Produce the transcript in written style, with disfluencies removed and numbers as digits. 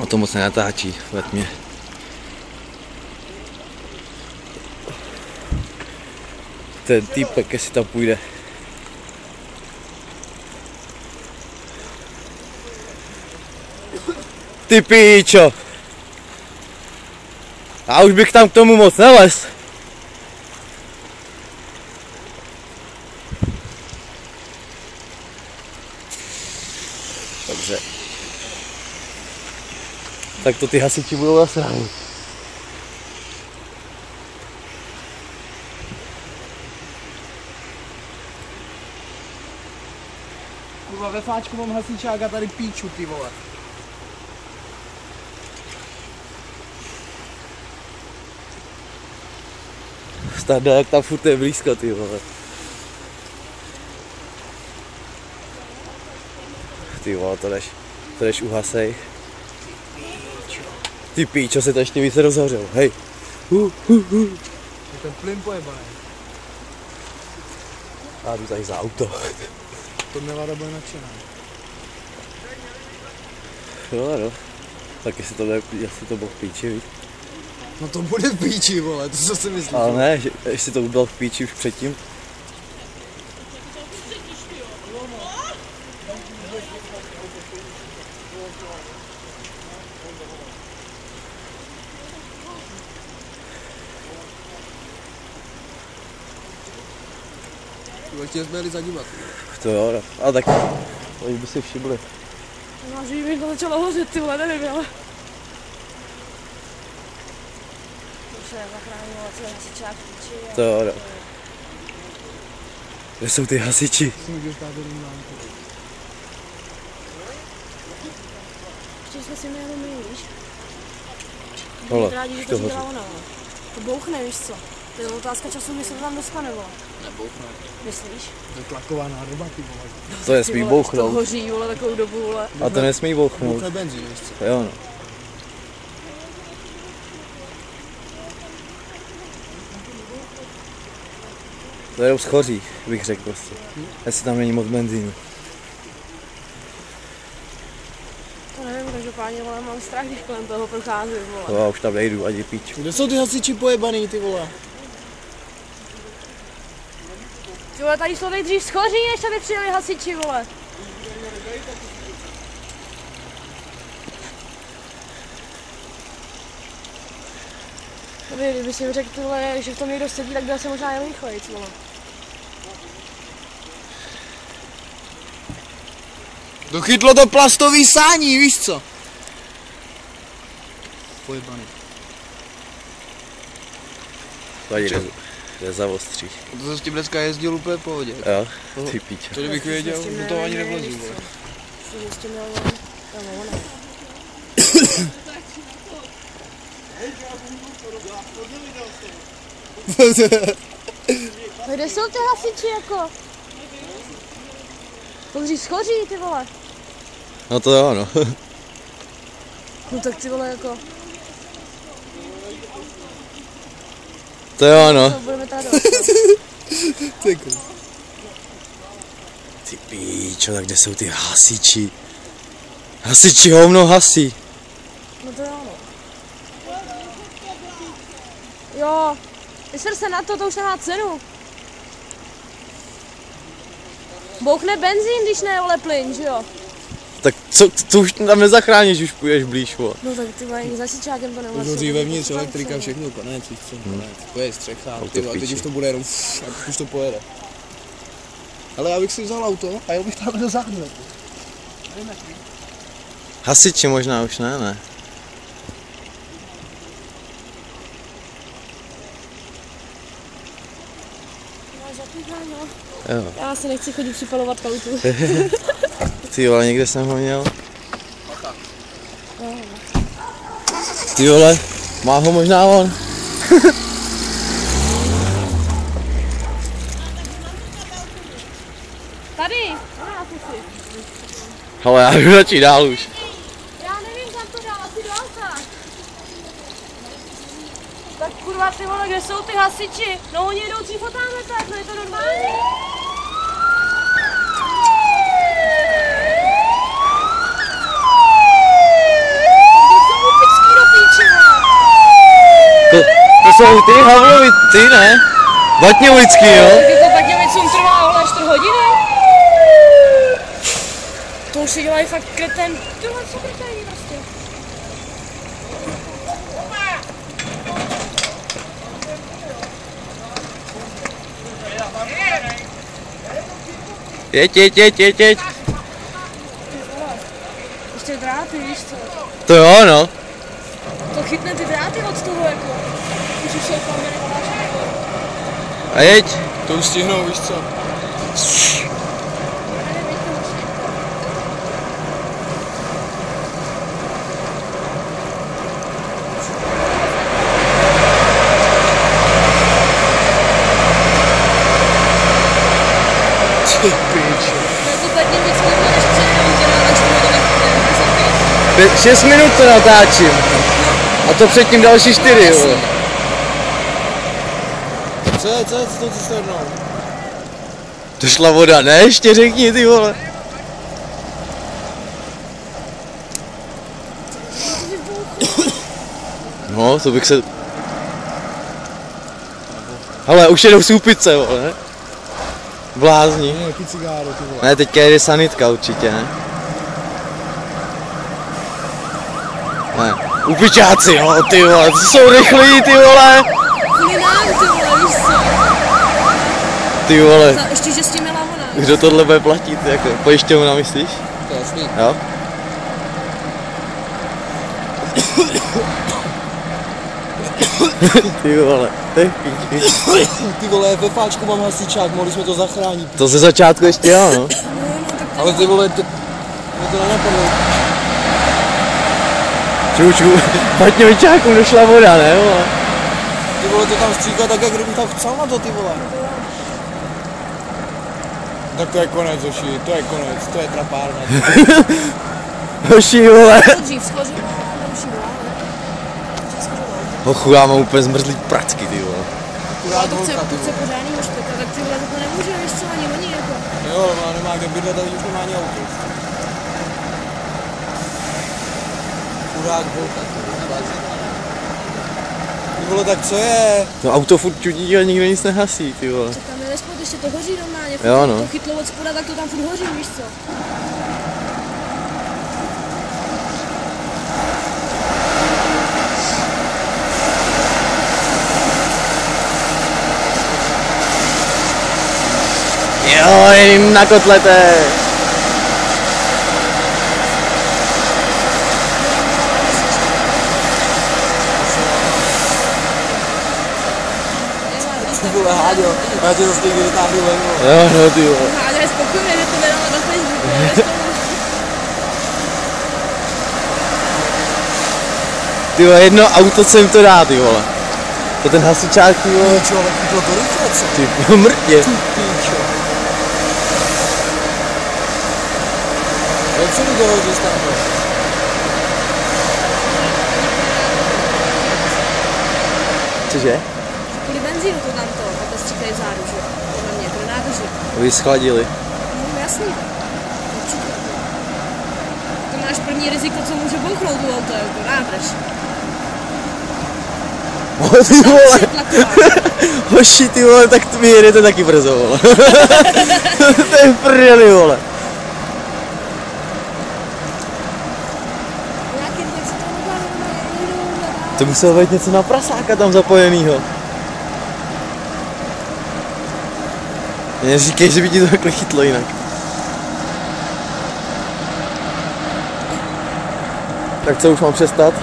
A to moc nenatáčí ve tmě. Ten týpek, jestli tam půjde. Ty píčo! Já už bych tam k tomu moc nelez. Dobře. Tak to ty hasiči budou nasrát. Kurva, ve fáčku mám hasičák a tady píču, ty vole. Standa, jak tam furt je blízko, ty vole. Ty vole, to jdeš uhasej. Ty píčo, se to ještě více rozhořel, hej. Je ten plyn pojebaný. Já jdu tady za auto. To Milada bude nadšená. No. Tak jestli to bylo v píči, víš. No to bude v píči, vole, to co si myslíš? Ale ne, jestli to bylo v píči už předtím. Chtěli jsme jeli zadívat. To jo, no. Ale tak, oni by si všimli. No, že mi to začalo hořet, ty vole, nevím, ale... Už se zachránilo celý hasičák v píči. To jo, no. Kde jsou ty hasiči? Si můžeš dát do rýmánku. Ještě jsme si měli my, víš? Vole, rádi, že to říkala ona, vole. To bouchne, víš co? To je otázka času, kdy se to tam dostane, vole. Nebouchne. Myslíš? To je tlaková nádoba, ty vole. To nesmí bouchnout. To hoří, vole, takovou dobu, vole. A to nesmí bouchnout. Bouchne benzín, víš co? Jo, no. To jenom schoří, bych řekl prostě. Jestli tam není moc benzínu. To nevím, každopádně, vole, mám strach, když kolem toho procházím, vole. Jo, už tam nejdu, ani píč. Kde jsou ty hasiči pojebaný, ty vole? Ty vole, tady to nejdřív schoří, než tady přijeli hasiči, vole. Kdyby si mi řekl, ty vole, že v tom někdo sedí, tak by asi možná jel rychlejc, vole. Dochytlo to plastový sání, víš co? Pojebaný. Tady nezavostří. To se s tím dneska jezdil úplně v pohodě. Jo, ty píče. To kdybych věděl, do toho ani nevlezu. Jsi s tím měl, vole, kde jsou ty hasiči, jako? To schoří, ty vole. No to jo, no. No tak ty vole, jako... To jo, no. To budeme tady Ty píčo, tak kde jsou ty hasiči? Hasiči hovno hasí. No to jo, no. Jo, vysr se na to už nemá cenu. Bouchne benzín, když ne, vole, plyn, že jo? Tak co, to už tam nezachráníš, už půjdeš blíž, vole. No tak ty vole, za hasičákem to nemá. Už hoří vevnitř, elektrika, všechno, konec, víš co, konec. To je střecha, ty vole, teď už to bude jenom, už to pojede. Ale já bych si vzal auto a jel bych tam do záhnu. Hasiči možná už ne. Jo. Já se nechci chodit připalovat autu. Ty vole, někde jsem ho měl. Ty vole, má ho možná on. Tady! Ale já jdu radši dál už. Já nevím, kam to dál, asi do auta. Tak kurva, ty vole, kde jsou ty hasiči? No oni jedou dřív od tamhle, tak, no je to normální. jsou ty Havlovici, ne? Vatňovický, jo? Tak je to Baťovicům trvá, ale 4 hodiny. To už si dělají fakt kreten. Tohle jsou kreténi prostě. Jeď. Ještě dráty, víš co? To jo, no. To chytne ty dráty od toho jako. Když už jsou kamery naváženy. A jeď. To už stihnou, víš co? Ty piče. To platně víc minut, než předtím dělá na 4 hodiny. 6 minut to natáčím. A to předtím další 4, jo. Co je s tou cisternou? To šla voda, ne? Ještě řekni, ty vole. No, to bych se... Hele, už jedou soupice, vole. Blázni. Nějaký cigáro, ty vole. Ne, teďka jede sanitka určitě, ne? Ne. Upičáci, jo, ty vole, to jsou rychlí, ty vole. Kvůli nám, ty vole, víš co? Ty vole, Ještě, že s tím měla ona. kdo tohle bude platit, jako pojišťovna, myslíš? To je jasný. Jo? Ty vole, to je píči. Ty vole, ve fáčku mám hasičák, mohli jsme to zachránit. To ze začátku ještě jo, no. Ale ty vole, mě to nenapadlo. Ču, Vatňovičákům došla voda, ne vole? Ty vole, to tam stříká tak, jak kdybych tam chcel na to, ty vole. Tak to je konec, Zoši, to je konec, to je trapárna. Hoši, vole. Dřív schořilo, další byla, ne? Hochu, já mám úplně zmrzlý pracky, ty vole. Akurát To chce holka, ty vole. pořádný hošpita, tak ty vole, to nemůže, víš co, ani oni jako. Jo, ona nemá kde bydlet, ale už nemá ani auto. Akurát holka, ty vole. Ty vole, tak co je? No auto furt čudí a nikdo nic nehasí, ty vole. Co tam je ve spod, ještě to hoří normálně. Jo, no. To chytlo od spoda, tak to tam furt hoří, víš co. Jo, jedím na kotlete. Ty vole, Háďo, já tě zase někdy dotáhnu ven, vole. Jo, no, ty vole. Háďa je spokojený, že to nedala na Facebook, ale věř tomu. Ty vole, jedno auto, co jim to dá, ty vole. To ten hasičák, ty vole. Píčo, ale chytlo to rychle, co? Ty mrtě. Píčo. Jak se mi to hodí stane? Cože? Kvůli benzínu to tam to, takhle stříkají vzadu, že jo. Podle mě, pro nádrži. Aby schladili. No jasný. Určitě. To máš první riziko, co může bouchnout tu auto, jako nádrž. O, ty vole. Tlaková. Hoši, ty vole, tak vy jedete taky brzo, vole. To je v prdeli, vole. Nějaký tak se to normálně To muselo být něco na prasáka tam zapojenýho. Neříkej, že by ti to takhle chytlo jinak. Tak co, už mám přestat?